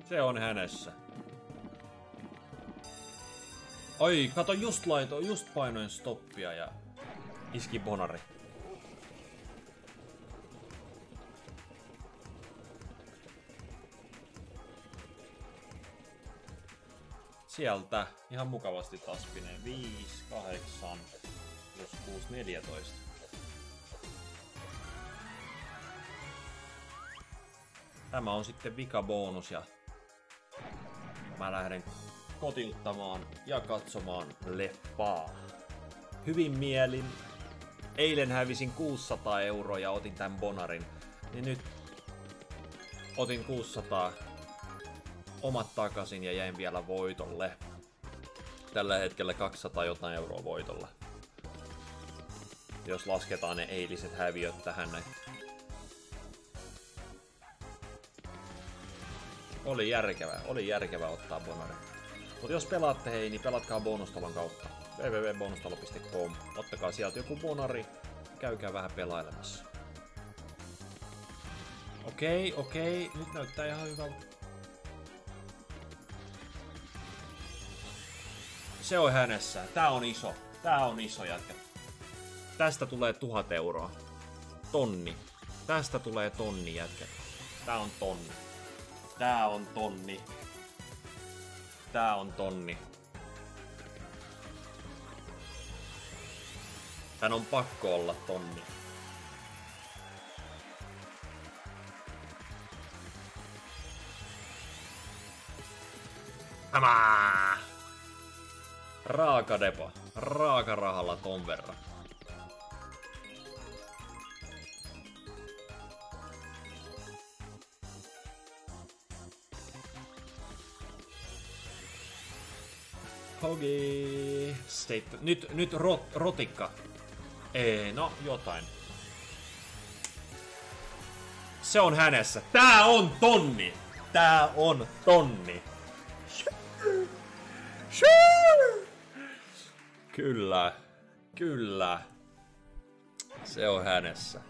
Se on hänessä. Oi, kato, just painoin stoppia ja iski bonari. Sieltä ihan mukavasti taspineen 5, 8, plus 6, 14. Tämä on sitten vikabonus ja mä lähden kotiuttamaan ja katsomaan leffaa. Hyvin mielin. Eilen hävisin 600 € ja otin tän bonarin. Niin nyt otin 600 omat takaisin ja jäin vielä voitolle. Tällä hetkellä 200 jotain euroa voitolla. Jos lasketaan ne eiliset häviöt tähän näin. Oli järkevää ottaa bonari. Mutta jos pelaatte hei, niin pelatkaa bonustalon kautta. www.bonustalo.com. Ottakaa sieltä joku bonari. Käykää vähän pelailemassa. Okei. Nyt näyttää ihan hyvältä. Se on hänessä. Tää on iso jätkä. Tästä tulee 1000 €. Tonni. Tästä tulee tonni jätkä. Tää on tonni. Tää on tonni. Tää on tonni. Tän on pakko olla tonni. Hämää! Raaka depo. Raaka rahalla ton verran. Hogi. Nyt rotikka. Ei, no jotain. Se on hänessä. Tää on tonni. Tää on tonni. Kyllä. Se on hänessä.